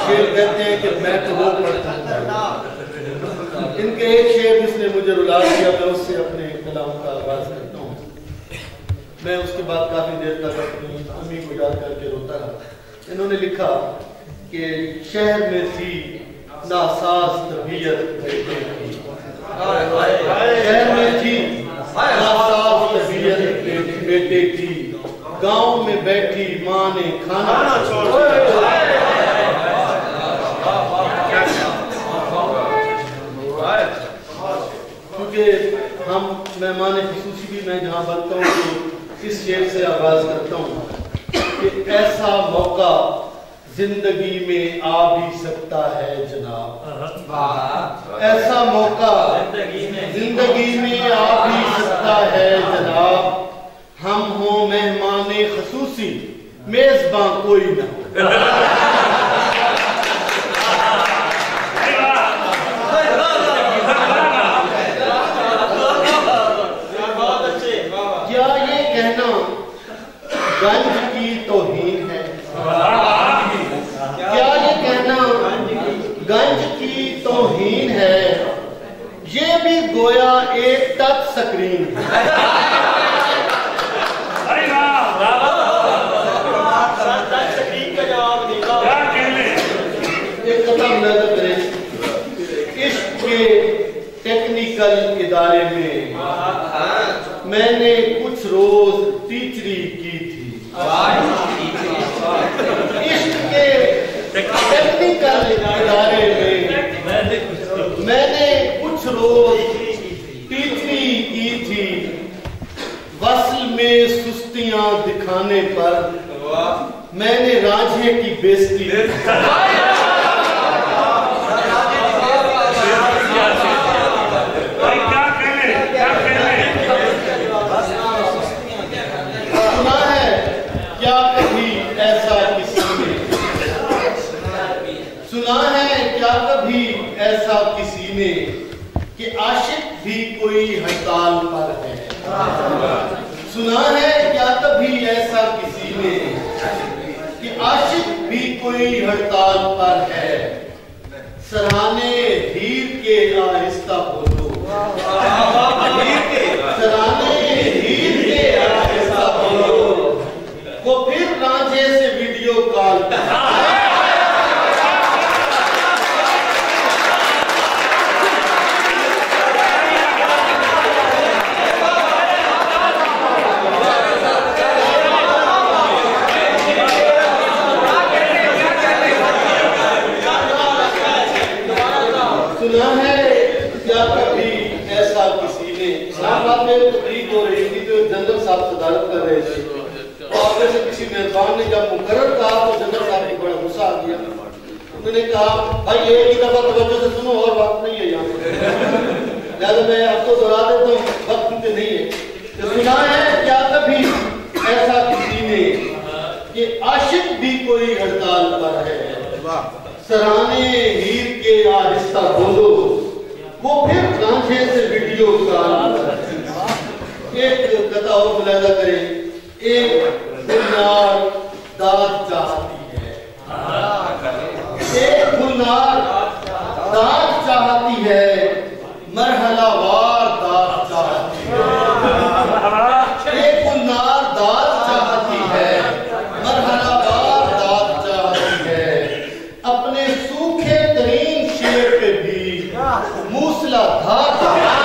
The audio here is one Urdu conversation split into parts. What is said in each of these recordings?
شعر کہتے ہیں کہ میں تو وہ پڑھتا ہوں. ان کے ایک شعر جس نے مجھے رلا دیا میں اس سے اپنے کلام کا آغاز کرتا ہوں. میں اس کے بعد کافی دیر تک اپنی امی کو یاد کر کے روتا رہا. انہوں نے لکھا کہ شہر میں تھی ناساز طبیعت بیٹے کی. شہر میں تھی ناساز طبیعت بیٹے کی. گاؤں میں بیٹھی ماں نے کھانا کیونکہ ہم مہمان خصوصی بھی میں جہاں بنتا ہوں تو اس شعر سے آغاز کرتا ہوں کہ ایسا موقع زندگی میں آ بھی سکتا ہے جناب. ایسا موقع زندگی میں آ بھی سکتا ہے جناب. ہم ہوں مہمان خصوصی میزباں کوئی نہ ہو. کیا یہ کہنا گنج کی توہین ہے؟ کیا یہ کہنا گنج کی توہین ہے؟ یہ بھی گویا ایک ٹچ سکرین ہے. ایک قطع ملاحظہ کریں. عشق کے ٹیکنیکل ادارے میں نے کچھ روز ٹیچری کی تھی. عشق کے ٹیکنیکل ادارے میں نے کچھ روز ٹیچری کی تھی. وصل میں سستیاں دکھانے پر میں نے رانجھے کی بےزتی سنا ہے. کیا کبھی ایسا کسی نے کہ عاشق بھی کوئی ہڑتال پر ہے؟ سنا ہے کیا کبھی ایسا کسی نے کہ عاشق بھی کوئی ہڑتال پر ہے؟ سرانے ہیر کے آہستہ بولو. سرانے ہیر کے آہستہ بولو. وہ پھر رانجھے سے ویڈیو کال جنرل صاحب صدارت کر رہے تھے. آپ میں سے کسی مہربان نے جب مقرر کہا تو جنرل صاحب کو بڑا غصہ آ گیا. انہوں نے کہا بھائی ایک ہی دفعہ توجہ سے سنو اور وقت نہیں ہے یہاں پہ. لہٰذا میں اب تو دہرا دیتا ہوں وقت کیونکہ نہیں ہے. سنا ہے کیا کبھی ایسا کسی نے کہ عاشق بھی کوئی ہڑتال پر ہے؟ سرانے ہیر کے آہستہ بولو. وہ پھر رانجھے سے ویڈیو کال. ایک قطع اور ملاحظہ کریں. ایک گلنار داد چاہتی ہے. ایک گلنار داد چاہتی ہے. مرحلہ وار داد چاہتی ہے. ایک گلنار داد چاہتی ہے. مرحلہ وار داد چاہتی ہے. اپنے سوکھے ترین شعر پہ بھی موسلا دھار چاہتی ہے.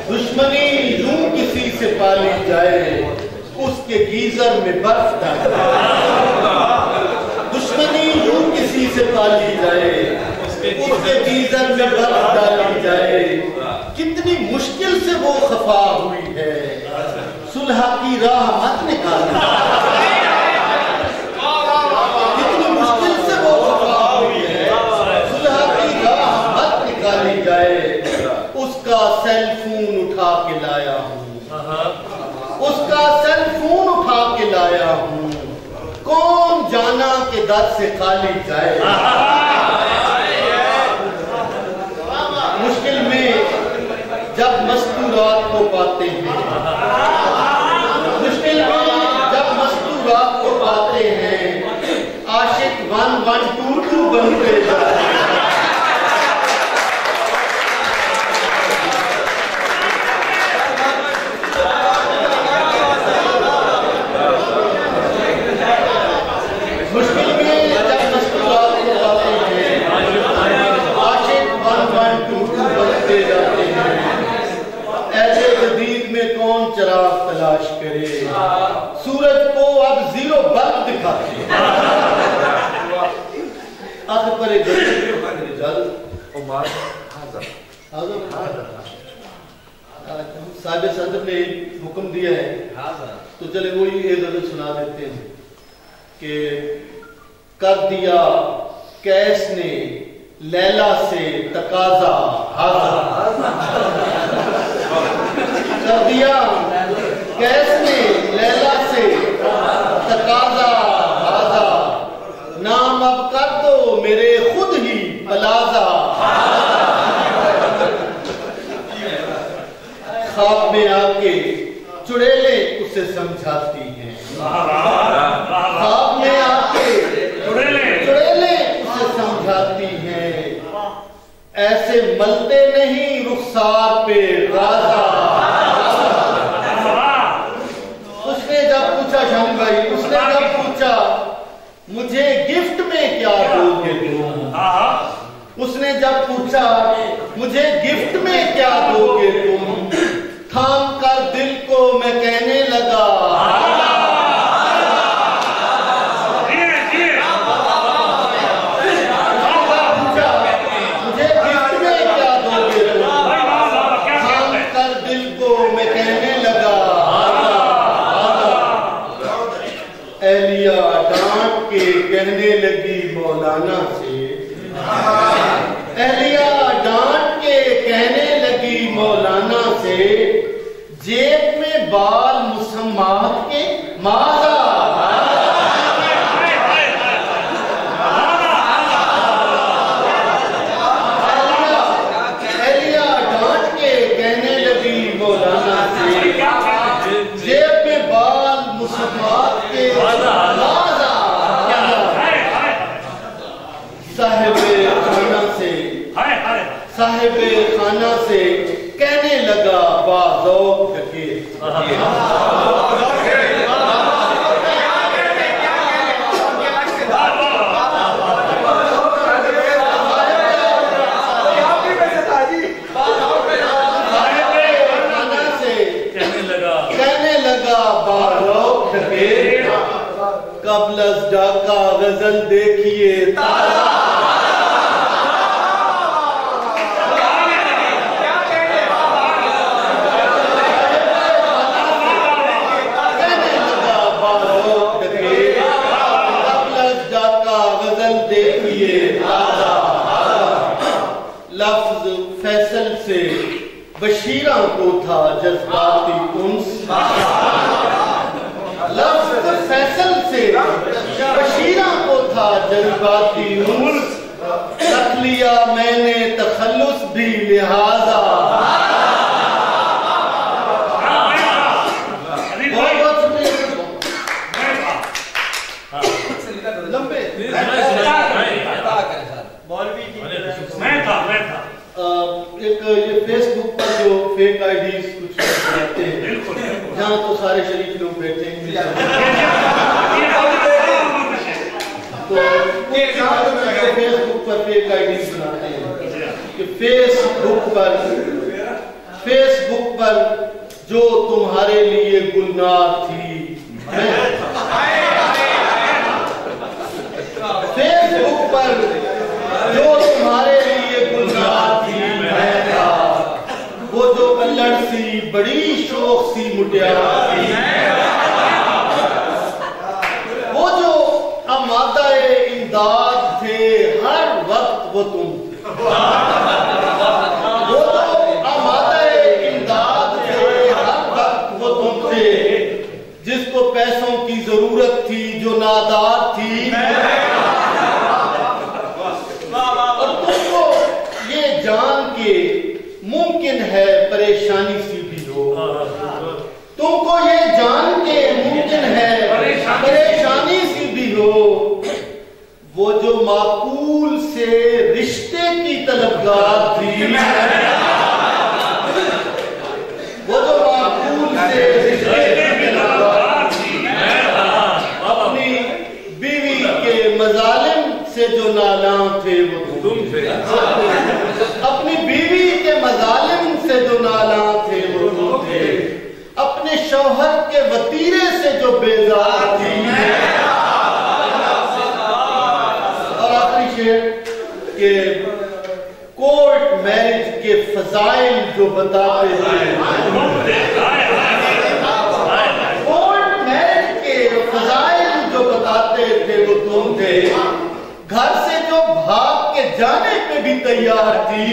دشمنی یوں کسی سے پالی جائے اس کے گیزر میں برف ڈال. دشمنی یوں کسی سے پالی جائے اس کے گیزر میں برف ڈالی جائے. کتنی مشکل سے وہ خفا ہوئی ہے. صلح کی راہ مت نکالنا. کتنی مشکل سے وہ خفا ہوئی ہے. صلح کی راہ مت نکالی جائے. اس کا سیل فون اٹھا کے لایا ہوں. اس کا سیل فون اٹھا کے لایا ہوں. کون جانا کہ 10 سے خالی جائے. مشکل میں جب مستورات کو پاتے ہیں، مشکل میں جب مستورات کو پاتے ہیں، عاشق 1122 بنتے جائے. مشکل میں جب مستورات کو پاتے ہیں، عاشق 1122 بنتے جاتے ہیں. ایسے جدید میں کون چراغ تلاش کرے، سورج کو اب زیرو بلب دکھاتے ہیں. آخر پر ایک صاحب صدر نے حکم دیا ہے تو چلے وہی ایک غزل سنا دیتے ہیں کہ کر دیا کیس نے لیلا سے تقاضا حاضر، کر دیا کیس نے لیلا سے تقاضا حاضر، نام اب کر دو میرے خود ہی پلازا. خواب میں آ کے چڑیلے اسے سمجھاتی ہیں، خواب میں آ کے چڑیلے اسے سمجھاتی ہیں، ایسے ملتے نہیں رخسار پہ رازا. اس نے جب پوچھا شام بھائی، اس نے جب پوچھا مجھے گفٹ میں کیا دو گے تم، اس نے جب پوچھا مجھے گفٹ میں کیا دو گے تم، تھام کر دل کو میں کہنے لگا مجھے گفٹ میں کیا دو گے تم، تھام کر دل کو میں کہنے لگا. اہلیہ ڈانٹ کے کہنے لگی مولانا سے، اہلیہ ڈانٹ کے کہنے لگی مولانا سے، جیب میں بال مسمات کے ماذا. اہلیہ ڈانٹ کے کہنے لگی مولانا سے، جیب میں بال مسمات کے ماذا. صاحب خانہ سے کہنے لگا بازوق ڈکے. کہنے لگا بازوق ڈکے، قبل از ڈاکہ غزل دیکھیے تارا. لفظ فیصل سے بشیرہ کو تھا جذباتی انس، لفظ فیصل سے بشیرہ کو تھا جذباتی انس، رکھ لیا میں نے تخلص بھی لہذا. ایک یہ فیس بک پر جو فیک آئی ڈیز کچھ بناتے ہیں، جہاں تو سارے شریف لوگ بیٹھے ہیں، تو فیس بک پر فیک آئی ڈیز بناتے ہیں کہ فیس بک پر جو تمہارے لیے گلنار تھی، فیس بک پر جو تمہارے لیے گلنار تھی میں تھا، وہ جو کلڑ سی بڑی شوق سی مٹیار تھی، وہ جو آمادہ امداد تھے ہر وقت وہ تم تھے، وہ جو آمادہ امداد تھے ہر وقت وہ تم تھے، جس کو پیسوں کی ضرورت تھی جو نادار تھی وہ جو معقول سے رشتے کی طلبگار تھی، وہ جو معقول سے رشتے کی طلبگار تھی، اپنی بیوی کے مظالم سے جو نالاں تھے وہ تم تھے، اپنی بیوی کے مظالم سے جو نالاں تھے وہ تم تھے، اپنے شوہر کے وطیرے سے جو بیزار تھی۔ اور آخری شعر کہ کورٹ میرج کے فضائل جو بتاتے تھے، کورٹ میرج کے فضائل جو بتاتے تھے وہ تم تھے، گھر سے جو بھاگ کے جانے پہ بھی تیار تھی۔